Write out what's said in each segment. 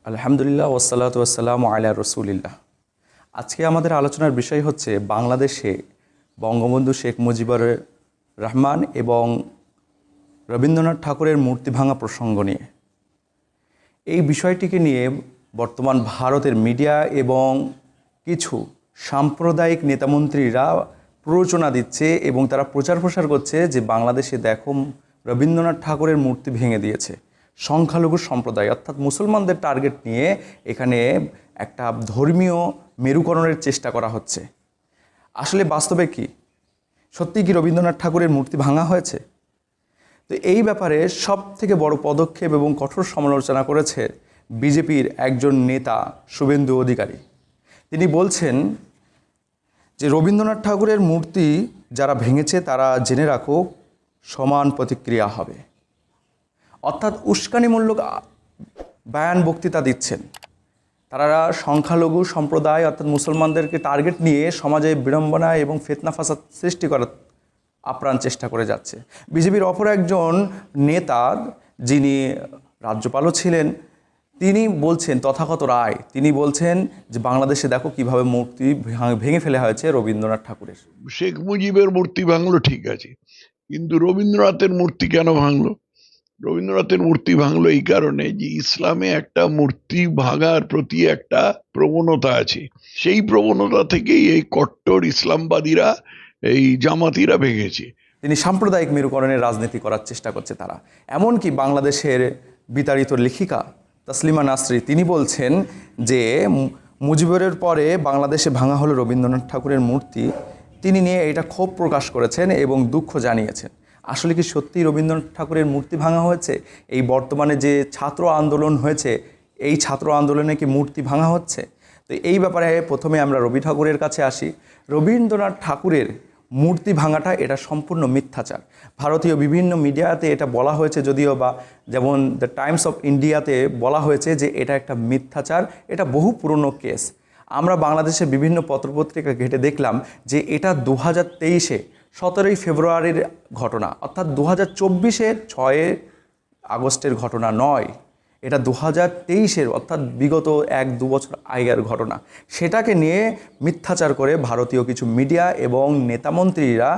আলহামদুলিল্লাহ ওয়াসসালাতু ওয়াসসালামু আলা রসুলিল্লাহ। আজকে আমাদের আলোচনার বিষয় হচ্ছে বাংলাদেশে বঙ্গবন্ধু শেখ মুজিবুর রহমান এবং রবীন্দ্রনাথ ঠাকুরের মূর্তি ভাঙা প্রসঙ্গ নিয়ে। এই বিষয়টিকে নিয়ে বর্তমান ভারতের মিডিয়া এবং কিছু সাম্প্রদায়িক নেতামন্ত্রীরা প্ররোচনা দিচ্ছে এবং তারা প্রচার প্রসার করছে যে বাংলাদেশে দেখো রবীন্দ্রনাথ ঠাকুরের মূর্তি ভেঙে দিয়েছে। সংখ্যালঘু সম্প্রদায় অর্থাৎ মুসলমানদের টার্গেট নিয়ে এখানে একটা ধর্মীয় মেরুকরণের চেষ্টা করা হচ্ছে। আসলে বাস্তবে কি সত্যি কি রবীন্দ্রনাথ ঠাকুরের মূর্তি ভাঙা হয়েছে? তো এই ব্যাপারে সব থেকে বড় পদক্ষেপ এবং কঠোর সমালোচনা করেছে বিজেপির একজন নেতা শুভেন্দু অধিকারী। তিনি বলছেন যে রবীন্দ্রনাথ ঠাকুরের মূর্তি যারা ভেঙেছে তারা জেনে রাখো সমান প্রতিক্রিয়া হবে। অর্থাৎ উস্কানিমূলক বয়ান বক্তৃতা দিচ্ছেন। তারা সংখ্যালঘু সম্প্রদায় অর্থাৎ মুসলমানদেরকে টার্গেট নিয়ে সমাজে বিড়ম্বনা এবং ফিতনা ফাসাদ সৃষ্টি করার আপ্রাণ চেষ্টা করে যাচ্ছে। বিজেপির অপর একজন নেতা যিনি রাজ্যপালও ছিলেন তিনি বলছেন, তথাগত রায়, তিনি বলছেন যে বাংলাদেশে দেখো কিভাবে মূর্তি ভেঙে ফেলা হয়েছে রবীন্দ্রনাথ ঠাকুরের। শেখ মুজিবের মূর্তি ভাঙলো ঠিক আছে, কিন্তু রবীন্দ্রনাথের মূর্তি কেন ভাঙলো? রবীন্দ্রনাথের মূর্তি ভাঙলো এই কারণে যে ইসলামে একটা মূর্তি ভাঙার প্রতি একটা প্রবণতা আছে। সেই প্রবণতা থেকেই এই কট্টর ইসলামবাদীরা, এই জামাতিরা ভেঙেছে। তিনি সাম্প্রদায়িক মেরুকরণের রাজনীতি করার চেষ্টা করছে তারা। এমনকি বাংলাদেশের বিতাড়িত লেখিকা তাসলিমা নাসরি তিনি বলছেন যে মুজিবুরের পরে বাংলাদেশে ভাঙা হলো রবীন্দ্রনাথ ঠাকুরের মূর্তি। তিনি নিয়ে এটা ক্ষোভ প্রকাশ করেছেন এবং দুঃখ জানিয়েছেন। আসলে কি সত্যিই রবীন্দ্রনাথ ঠাকুরের মূর্তি ভাঙা হয়েছে? এই বর্তমানে যে ছাত্র আন্দোলন হয়েছে এই ছাত্র আন্দোলনে কি মূর্তি ভাঙা হচ্ছে? তো এই ব্যাপারে প্রথমে আমরা রবি ঠাকুরের কাছে আসি। রবীন্দ্রনাথ ঠাকুরের মূর্তি ভাঙাটা এটা সম্পূর্ণ মিথ্যাচার। ভারতীয় বিভিন্ন মিডিয়াতে এটা বলা হয়েছে, যদিও বা যেমন দ্য টাইমস অফ ইন্ডিয়াতে বলা হয়েছে যে এটা একটা মিথ্যাচার, এটা বহু পুরনো কেস। আমরা বাংলাদেশের বিভিন্ন পত্রপত্রিকা ঘেটে দেখলাম যে এটা 2023-এ 17ই ফেব্রুয়ারির ঘটনা, অর্থাৎ 2024-এর 6 আগস্টের ঘটনা নয়। এটা 2023-এর অর্থাৎ বিগত 1-2 বছর আগের ঘটনা। সেটাকে নিয়ে মিথ্যাচার করে ভারতীয় কিছু মিডিয়া এবং নেতামন্ত্রীরা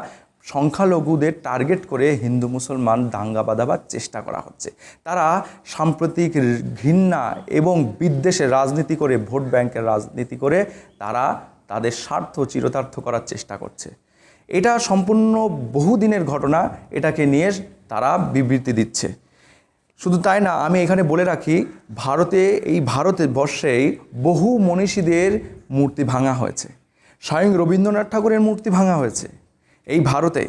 সংখ্যালঘুদের টার্গেট করে হিন্দু মুসলমান দাঙ্গা বাঁধাবার চেষ্টা করা হচ্ছে। তারা সাম্প্রতিক ঘৃণা এবং বিদ্বেষের রাজনীতি করে, ভোট ব্যাংকের রাজনীতি করে তারা তাদের স্বার্থ চিরতার্থ করার চেষ্টা করছে। এটা সম্পূর্ণ বহুদিনের ঘটনা, এটাকে নিয়ে তারা বিবৃতি দিচ্ছে। শুধু তাই না, আমি এখানে বলে রাখি ভারতবর্ষেই বহু মনীষীদের মূর্তি ভাঙা হয়েছে। স্বয়ং রবীন্দ্রনাথ ঠাকুরের মূর্তি ভাঙা হয়েছে এই ভারতে।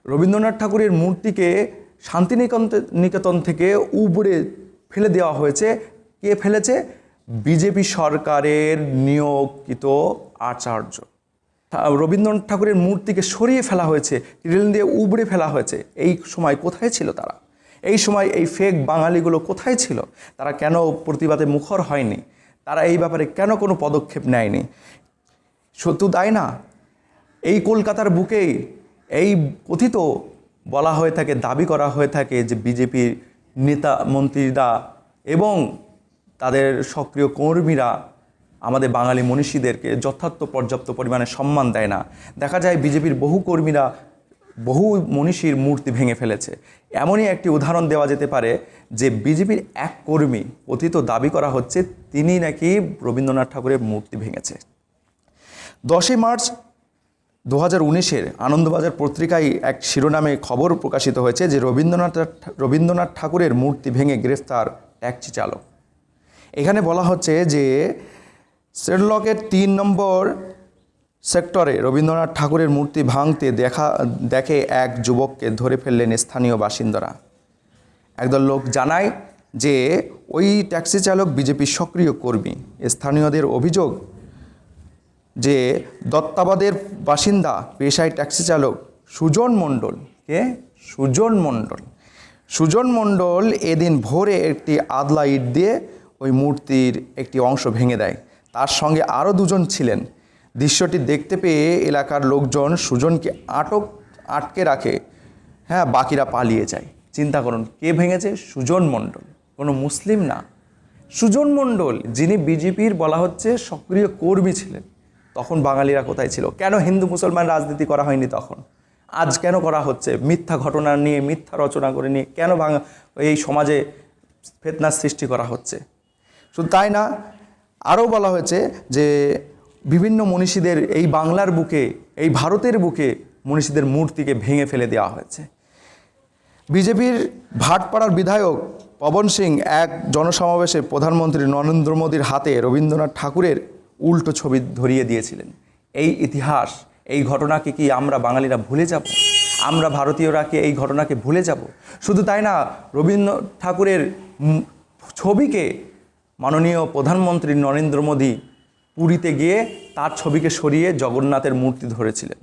রবীন্দ্রনাথ ঠাকুরের মূর্তিকে শান্তিনিকেতন থেকে উবড়ে ফেলে দেওয়া হয়েছে। কে ফেলেছে? বিজেপি সরকারের নিয়োজিত আচার্য। রবীন্দ্রনাথ ঠাকুরের মূর্তিকে সরিয়ে ফেলা হয়েছে, রেল দিয়ে উবড়ে ফেলা হয়েছে। এই সময় কোথায় ছিল তারা? এই সময় এই ফেক বাঙালিগুলো কোথায় ছিল? তারা কেন প্রতিবাদে মুখর হয়নি? তারা এই ব্যাপারে কেন কোনো পদক্ষেপ নেয়নি? শুধু তাই না, এই কলকাতার বুকেই এই কথিত বলা হয়ে থাকে, দাবি করা হয়ে থাকে যে বিজেপির নেতা মন্ত্রীরা এবং তাদের সক্রিয় কর্মীরা আমাদের বাঙালি মনীষীদেরকে যথার্থ পর্যাপ্ত পরিমাণে সম্মান দেয় না। দেখা যায় বিজেপির বহু কর্মীরা বহু মনীষীর মূর্তি ভেঙে ফেলেছে। এমনই একটি উদাহরণ দেওয়া যেতে পারে যে বিজেপির এক কর্মী কথিত দাবি করা হচ্ছে তিনি নাকি রবীন্দ্রনাথ ঠাকুরের মূর্তি ভেঙেছে। 10 মার্চ 2019-এর আনন্দবাজার পত্রিকায় এক শিরোনামে খবর প্রকাশিত হয়েছে যে রবীন্দ্রনাথ ঠাকুরের মূর্তি ভেঙে গ্রেফতার ট্যাক্সি চালক। এখানে বলা হচ্ছে যে শেরলকের 3 নম্বর সেক্টরে রবীন্দ্রনাথ ঠাকুরের মূর্তি ভাঙতে দেখে এক যুবককে ধরে ফেললেন স্থানীয় বাসিন্দারা। একদল লোক জানায় যে ওই ট্যাক্সি চালক বিজেপির সক্রিয় কর্মী। স্থানীয়দের অভিযোগ যে দত্তাবাদের বাসিন্দা পেশায় ট্যাক্সি চালক সুজন মণ্ডল। সুজন মণ্ডল এদিন ভোরে একটি আদলা ইট দিয়ে ওই মূর্তির একটি অংশ ভেঙে দেয়। তার সঙ্গে আরও 2 জন ছিলেন। দৃশ্যটি দেখতে পেয়ে এলাকার লোকজন সুজনকে আটকে রাখে। বাকিরা পালিয়ে যায়। চিন্তা করুন, কে ভেঙেছে? সুজন মণ্ডল, কোনো মুসলিম না। সুজন মণ্ডল, যিনি বিজেপির বলা হচ্ছে সক্রিয় কর্মী ছিলেন, তখন বাঙালিরা কোথায় ছিল? কেন হিন্দু মুসলমান রাজনীতি করা হয়নি তখন? আজ কেন করা হচ্ছে? মিথ্যা ঘটনা নিয়ে, মিথ্যা রচনা করে নিয়ে কেন এই সমাজে ফিতনার সৃষ্টি করা হচ্ছে? শুধু তাই না, আরও বলা হয়েছে যে বিভিন্ন মনীষীদের এই বাংলার বুকে, এই ভারতের বুকে মনীষীদের মূর্তিকে ভেঙে ফেলে দেওয়া হয়েছে। বিজেপির ভাটপাড়ার বিধায়ক পবন সিং এক জনসমাবেশে প্রধানমন্ত্রী নরেন্দ্র মোদীর হাতে রবীন্দ্রনাথ ঠাকুরের উল্টো ছবি ধরিয়ে দিয়েছিলেন। এই ইতিহাস, এই ঘটনাকে কি আমরা বাঙালিরা ভুলে যাব? আমরা ভারতীয়রা কি এই ঘটনাকে ভুলে যাব? শুধু তাই না, রবীন্দ্র ঠাকুরের ছবিকে মাননীয় প্রধানমন্ত্রী নরেন্দ্র মোদী পুরীতে গিয়ে তার ছবিকে সরিয়ে জগন্নাথের মূর্তি ধরেছিলেন,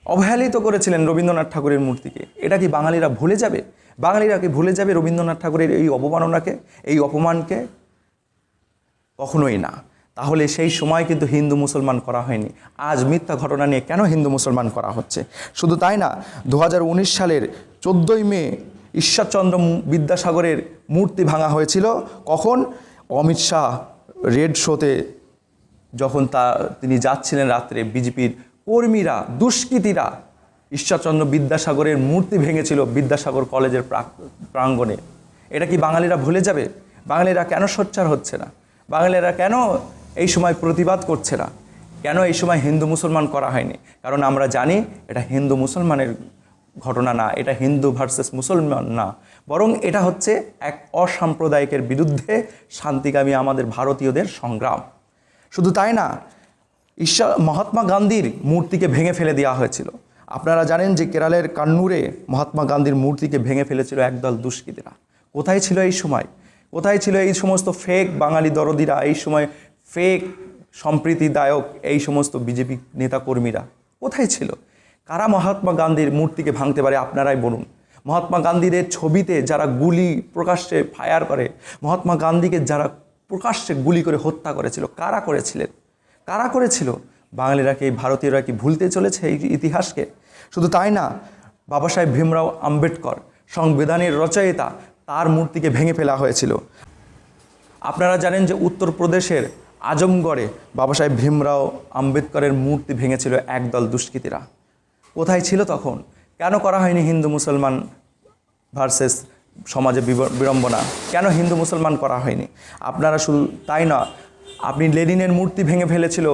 অবহেলিত করেছিলেন রবীন্দ্রনাথ ঠাকুরের মূর্তিকে। এটা কি বাঙালিরা ভুলে যাবে? বাঙালিরা কি ভুলে যাবে রবীন্দ্রনাথ ঠাকুরের এই অবমাননাকে, এই অপমানকে? কখনোই না। তাহলে সেই সময় কিন্তু হিন্দু মুসলমান করা হয়নি। আজ মিথ্যা ঘটনা নিয়ে কেন হিন্দু মুসলমান করা হচ্ছে? শুধু তাই না, 2019 সালের 14ই মে ঈশ্বরচন্দ্র বিদ্যাসাগরের মূর্তি ভাঙা হয়েছিল। কখন? অমিত শাহ রেড শোতে যখন তিনি যাচ্ছিলেন রাত্রে, বিজেপির কর্মীরা, দুষ্কৃতীরা ঈশ্বরচন্দ্র বিদ্যাসাগরের মূর্তি ভেঙেছিল বিদ্যাসাগর কলেজের প্রাঙ্গণে। এটা কি বাঙালিরা ভুলে যাবে? বাঙালিরা কেন সোচ্চার হচ্ছে না? বাঙালিরা কেন এই সময় প্রতিবাদ করছে না? কেন এই সময় হিন্দু মুসলমান করা হয়নি? কারণ আমরা জানি এটা হিন্দু মুসলমানের ঘটনা না, এটা হিন্দু ভার্সেস মুসলমান না, বরং এটা হচ্ছে এক অসাম্প্রদায়িকের বিরুদ্ধে শান্তিকামী আমাদের ভারতীয়দের সংগ্রাম। শুধু তাই না, মহাত্মা গান্ধীর মূর্তিকে ভেঙে ফেলে দেওয়া হয়েছিল। আপনারা জানেন যে কেরালের কান্নুরে মহাত্মা গান্ধীর মূর্তিকে ভেঙে ফেলেছিল একদল দুষ্কৃতীরা। কোথায় ছিল এই সময়? কোথায় ছিল এই সমস্ত ফেক বাঙালি দরদিরা, এই সময় ফেক সম্প্রীতিদায়ক এই সমস্ত বিজেপি নেতাকর্মীরা কোথায় ছিল? কারা মহাত্মা গান্ধীর মূর্তিকে ভাঙতে পারে আপনারাই বলুন। মহাত্মা গান্ধীর ছবিতে যারা গুলি প্রকাশ্যে ফায়ার করে, মহাত্মা গান্ধীকে যারা প্রকাশ্যে গুলি করে হত্যা করেছিল, কারা করেছিলেন? কারা করেছিল? বাঙালিরা কি, ভারতীয়রা কি ভুলতে চলেছে এই ইতিহাসকে? শুধু তাই না, বাবা সাহেব ভীমরাও আম্বেদকর, সংবিধানের রচয়িতা, তার মূর্তিকে ভেঙে ফেলা হয়েছিল। আপনারা জানেন যে উত্তরপ্রদেশের আজমগড়ে বাবা সাহেব ভীমরাও আম্বেদকরের মূর্তি ভেঙেছিল একদল দুষ্কৃতীরা। কোথায় ছিল তখন? কেন করা হয়নি হিন্দু মুসলমান ভার্সেস সমাজে বিড়ম্বনা? কেন হিন্দু মুসলমান করা হয়নি? আপনারা শুধু তাই না, আপনি লেনিনের মূর্তি ভেঙে ফেলেছিল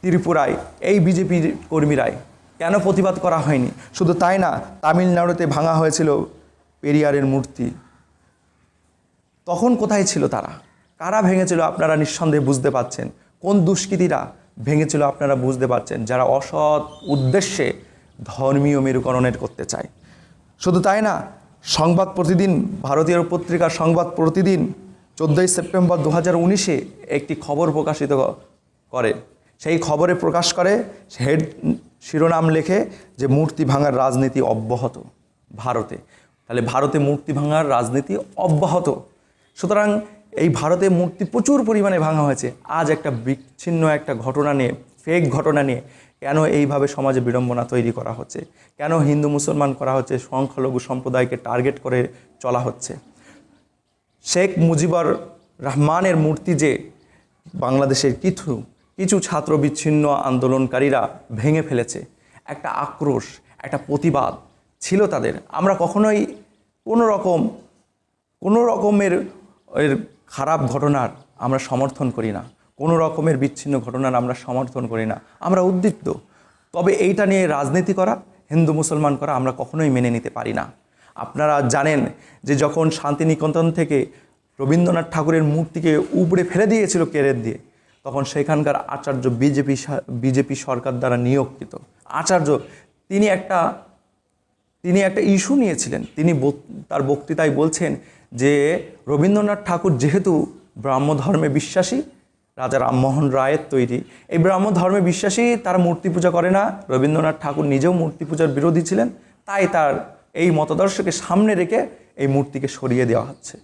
ত্রিপুরায় এই বিজেপির কর্মীরাই। কেন প্রতিবাদ করা হয়নি? শুধু তাই না, তামিলনাড়ুতে ভাঙা হয়েছিল পেরিয়ারের মূর্তি। তখন কোথায় ছিল তারা? কারা ভেঙেছিল আপনারা নিঃসন্দেহে বুঝতে পারছেন। কোন দুষ্কৃতীরা ভেঙেছিল আপনারা বুঝতে পারছেন, যারা অসৎ উদ্দেশ্যে ধর্মীয় মেরুকরণের করতে চায়। শুধু তাই না, সংবাদ প্রতিদিন, ভারতীয় পত্রিকা সংবাদ প্রতিদিন 14ই সেপ্টেম্বর 2019-এ একটি খবর প্রকাশিত করে। সেই খবরে প্রকাশ করে, হেড শিরোনাম লেখে যে মূর্তি ভাঙার রাজনীতি অব্যাহত ভারতে। তাহলে ভারতে মূর্তি ভাঙার রাজনীতি অব্যাহত। সুতরাং এই ভারতে মূর্তি প্রচুর পরিমাণে ভাঙা হয়েছে। আজ একটা বিচ্ছিন্ন একটা ঘটনা নিয়ে, ফেক ঘটনা নিয়ে কেন এইভাবে সমাজে বিড়ম্বনা তৈরি করা হচ্ছে? কেন হিন্দু মুসলমান করা হচ্ছে? সংখ্যালঘু সম্প্রদায়কে টার্গেট করে চলা হচ্ছে। শেখ মুজিবুর রহমানের মূর্তি যে বাংলাদেশের কিছু ছাত্র বিচ্ছিন্ন আন্দোলনকারীরা ভেঙে ফেলেছে, একটা আক্রোশ, একটা প্রতিবাদ ছিল তাদের। আমরা কখনোই কোনো রকমের খারাপ ঘটনার আমরা সমর্থন করি না, কোনো রকমের বিচ্ছিন্ন ঘটনার আমরা সমর্থন করি না, আমরা উদ্বিগ্ন। তবে এইটা নিয়ে রাজনীতি করা, হিন্দু মুসলমান করা আমরা কখনোই মেনে নিতে পারি না। আপনারা জানেন যে যখন শান্তিনিকেতন থেকে রবীন্দ্রনাথ ঠাকুরের মূর্তিকে উপড়ে ফেলে দিয়েছিল কেরেট দিয়ে, তখন সেখানকার আচার্য বিজেপি সরকার দ্বারা নিয়োগকৃত আচার্য, তিনি একটা ইস্যু নিয়েছিলেন। তিনি তার বক্তৃতায় বলছেন যে রবীন্দ্রনাথ ঠাকুর যেহেতু ব্রাহ্ম ধর্মে বিশ্বাসী, রাজা রামমোহন রায়ের তৈরি, এই ব্রাহ্ম ধর্মে বিশ্বাসী, তারা মূর্তি পূজা করে না। রবীন্দ্রনাথ ঠাকুর নিজেও মূর্তি পূজার বিরোধী ছিলেন, তাই তার এই মতাদর্শকে সামনে রেখে এই মূর্তিকে সরিয়ে দেওয়া হচ্ছে।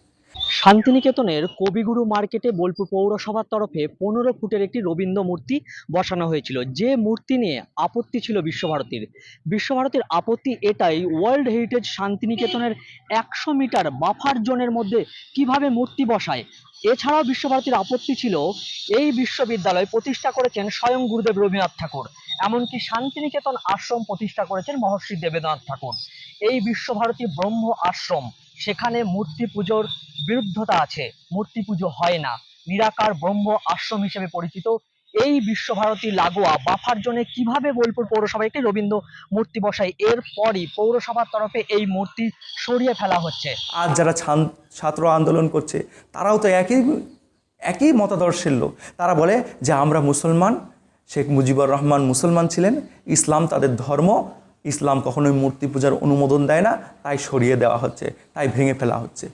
শান্তিনিকেতনের কবিগুরু মার্কেটে বোলপুর পৌরসভার তরফে 15 ফুটের একটি রবীন্দ্র মূর্তি বসানো হয়েছিল, যে মূর্তি নিয়ে আপত্তি ছিল বিশ্বভারতীর আপত্তি এটাই, ওয়ার্ল্ড হেরিটেজ শান্তিনিকেতনের 100 মিটার বাফার জোনের মধ্যে কিভাবে মূর্তি বসায়। এছাড়াও বিশ্বভারতীর আপত্তি ছিল এই বিশ্ববিদ্যালয় প্রতিষ্ঠা করেছেন স্বয়ং গুরুদেব রবীন্দ্রনাথ ঠাকুর, এমনকি শান্তিনিকেতন আশ্রম প্রতিষ্ঠা করেছেন মহর্ষি দেবেন্দ্রনাথ ঠাকুর। এই বিশ্বভারতী ব্রহ্ম আশ্রম, সেখানে মূর্তি পুজোর বিরুদ্ধতা আছে, মূর্তি পুজো হয় না, নিরাকার ব্রহ্ম আশ্রম হিসেবে পরিচিত। এই বিশ্বভারতী লাগোয়া বাফার জোনে কিভাবে বোলপুর পৌরসভা একটি রবীন্দ্র মূর্তি বসায়, এরপরই পৌরসভার তরফে এই মূর্তি সরিয়ে ফেলা হচ্ছে। আজ যারা ছাত্র আন্দোলন করছে তারাও তো একই মতাদর্শের লোক। তারা বলে যে আমরা মুসলমান, শেখ মুজিবুর রহমান মুসলমান ছিলেন, ইসলাম তাদের ধর্ম, ইসলাম কখনোই মূর্তি পূজার অনুমোদন দেয় না, তাই সরিয়ে দেওয়া হচ্ছে, তাই ভেঙে ফেলা হচ্ছে।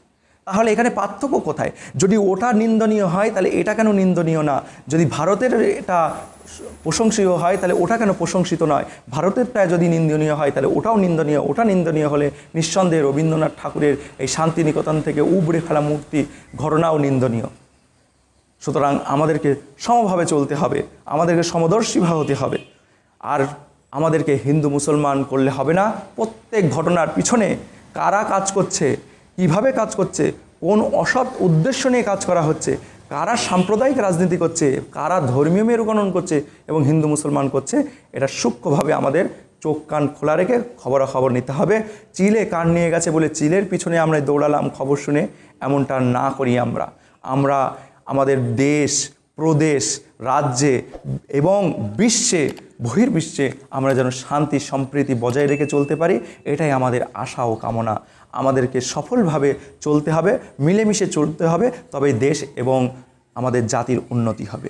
তাহলে এখানে পার্থক্য কোথায়? যদি ওটা নিন্দনীয় হয় তাহলে এটা কেন নিন্দনীয় না? যদি ভারতের এটা প্রশংসনীয় হয় তাহলে ওটা কেন প্রশংসিত নয়? ভারতেরটা যদি নিন্দনীয় হয় তাহলে ওটাও নিন্দনীয়। ওটা নিন্দনীয় হলে নিঃসন্দেহে রবীন্দ্রনাথ ঠাকুরের এই শান্তিনিকেতন থেকে উবড়ে ফেলা মূর্তি ঘটনাও নিন্দনীয়। সুতরাং আমাদেরকে সমভাবে চলতে হবে, আমাদেরকে সমদর্শীভাবে হতে হবে। আর আমাদেরকে হিন্দু মুসলমান করলে হবে না। প্রত্যেক ঘটনার পিছনে কারা কাজ করছে, কিভাবে কাজ করছে, কোন অসৎ উদ্দেশ্য নিয়ে কাজ করা হচ্ছে, কারা সাম্প্রদায়িক রাজনীতি করছে, কারা ধর্মীয় মেরুকরণ করছে এবং হিন্দু মুসলমান করছে, এটা সূক্ষ্মভাবে আমাদের চোখ কান খোলা রেখে খবরাখবর নিতে হবে। চিলে কান নিয়ে গেছে বলে চিলের পিছনে আমরা দৌড়ালাম খবর শুনে, এমনটা না করি। আমরা আমাদের দেশ, প্রদেশ, রাজ্যে এবং বিশ্বে, বহির্বিশ্বে আমরা যেন শান্তি সম্প্রীতি বজায় রেখে চলতে পারি, এটাই আমাদের আশা ও কামনা। আমাদেরকে সফলভাবে চলতে হবে, মিলেমিশে চলতে হবে, তবেই দেশ এবং আমাদের জাতির উন্নতি হবে।